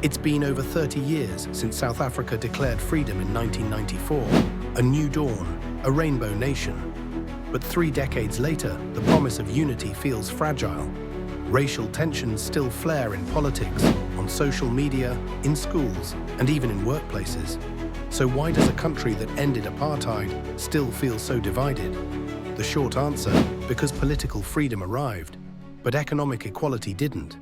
It's been over 30 years since South Africa declared freedom in 1994, a new dawn, a rainbow nation. But 3 decades later, the promise of unity feels fragile. Racial tensions still flare in politics, on social media, in schools, and even in workplaces. So why does a country that ended apartheid still feel so divided? The short answer, because political freedom arrived, but economic equality didn't.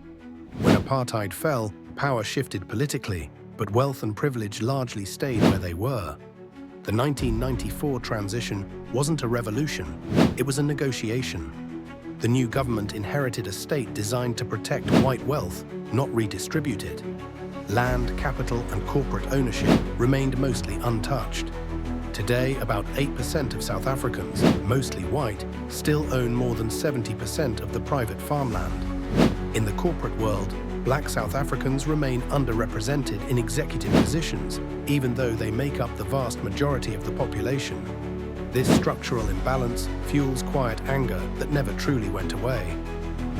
When apartheid fell, power shifted politically, but wealth and privilege largely stayed where they were. The 1994 transition wasn't a revolution, it was a negotiation. The new government inherited a state designed to protect white wealth, not redistribute it. Land, capital, and corporate ownership remained mostly untouched. Today, about 8% of South Africans, mostly white, still own more than 70% of the private farmland. In the corporate world, Black South Africans remain underrepresented in executive positions, even though they make up the vast majority of the population. This structural imbalance fuels quiet anger that never truly went away.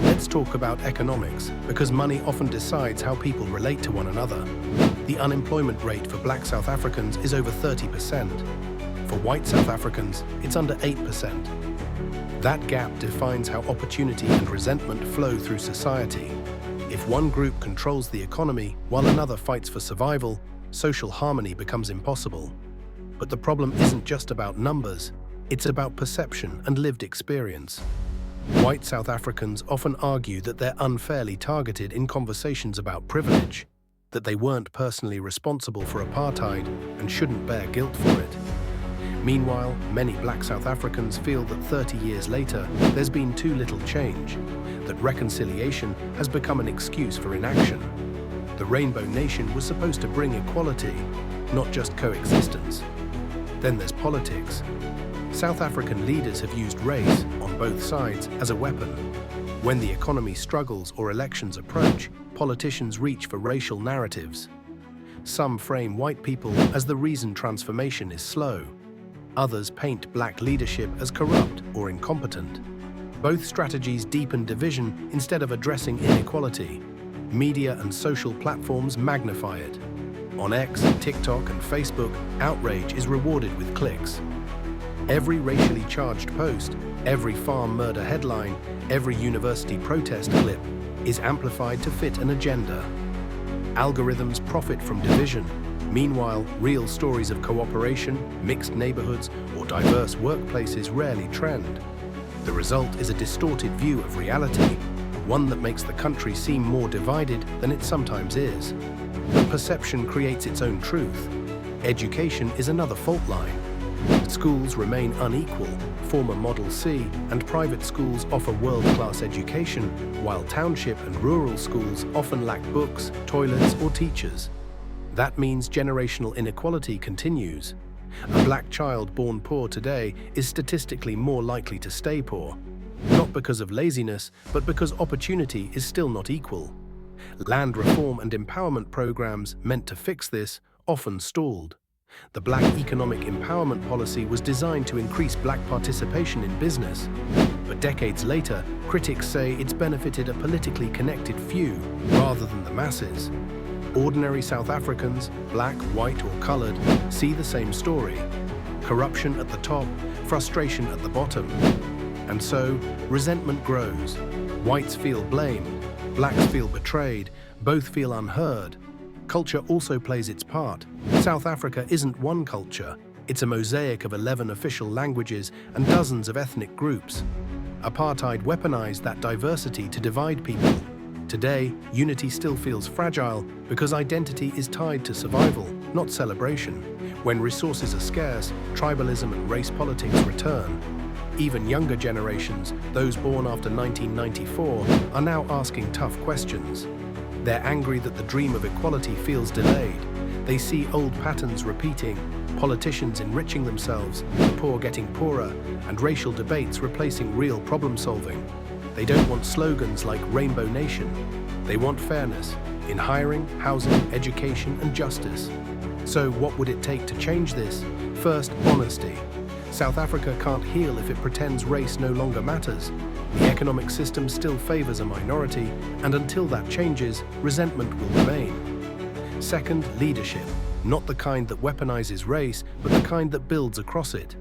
Let's talk about economics, because money often decides how people relate to one another. The unemployment rate for Black South Africans is over 30%. For white South Africans, it's under 8%. That gap defines how opportunity and resentment flow through society. If one group controls the economy while another fights for survival, social harmony becomes impossible. But the problem isn't just about numbers, it's about perception and lived experience. White South Africans often argue that they're unfairly targeted in conversations about privilege, that they weren't personally responsible for apartheid and shouldn't bear guilt for it. Meanwhile, many Black South Africans feel that 30 years later, there's been too little change, that reconciliation has become an excuse for inaction. The Rainbow Nation was supposed to bring equality, not just coexistence. Then there's politics. South African leaders have used race, on both sides, as a weapon. When the economy struggles or elections approach, politicians reach for racial narratives. Some frame white people as the reason transformation is slow. Others paint Black leadership as corrupt or incompetent. Both strategies deepen division instead of addressing inequality. Media and social platforms magnify it. On X, TikTok, and Facebook, outrage is rewarded with clicks. Every racially charged post, every farm murder headline, every university protest clip is amplified to fit an agenda. Algorithms profit from division. Meanwhile, real stories of cooperation, mixed neighborhoods, or diverse workplaces rarely trend. The result is a distorted view of reality, one that makes the country seem more divided than it sometimes is. But perception creates its own truth. Education is another fault line. Schools remain unequal. Former Model C and private schools offer world-class education, while township and rural schools often lack books, toilets, or teachers. That means generational inequality continues. A Black child born poor today is statistically more likely to stay poor, not because of laziness, but because opportunity is still not equal. Land reform and empowerment programs meant to fix this often stalled. The Black economic empowerment policy was designed to increase Black participation in business. But decades later, critics say it's benefited a politically connected few rather than the masses. Ordinary South Africans, Black, white, or colored, see the same story. Corruption at the top, frustration at the bottom. And so, resentment grows. Whites feel blamed, Blacks feel betrayed, both feel unheard. Culture also plays its part. South Africa isn't one culture. It's a mosaic of 11 official languages and dozens of ethnic groups. Apartheid weaponized that diversity to divide people. Today, unity still feels fragile because identity is tied to survival, not celebration. When resources are scarce, tribalism and race politics return. Even younger generations, those born after 1994, are now asking tough questions. They're angry that the dream of equality feels delayed. They see old patterns repeating, politicians enriching themselves, the poor getting poorer, and racial debates replacing real problem solving. They don't want slogans like Rainbow Nation. They want fairness in hiring, housing, education, and justice. So what would it take to change this? First, honesty. South Africa can't heal if it pretends race no longer matters. The economic system still favors a minority, and until that changes, resentment will remain. Second, leadership. Not the kind that weaponizes race, but the kind that builds across it.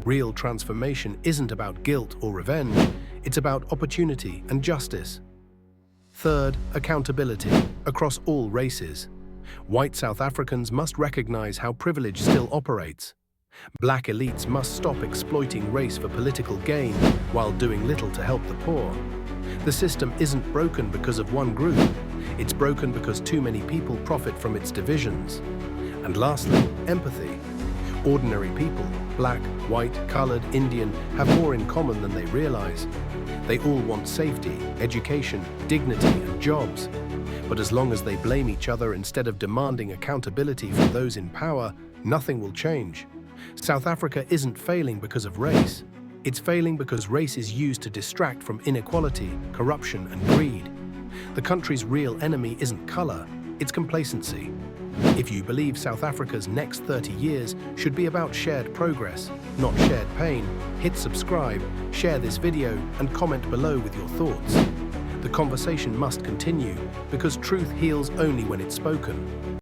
Real transformation isn't about guilt or revenge, it's about opportunity and justice. Third, accountability, across all races. White South Africans must recognize how privilege still operates. Black elites must stop exploiting race for political gain while doing little to help the poor. The system isn't broken because of one group, it's broken because too many people profit from its divisions. And lastly, empathy. Ordinary people, black, white, colored, Indian, have more in common than they realize. They all want safety, education, dignity, and jobs. But as long as they blame each other instead of demanding accountability from those in power, nothing will change. South Africa isn't failing because of race. It's failing because race is used to distract from inequality, corruption, and greed. The country's real enemy isn't color, it's complacency. If you believe South Africa's next 30 years should be about shared progress, not shared pain, hit subscribe, share this video, and comment below with your thoughts. The conversation must continue, because truth heals only when it's spoken.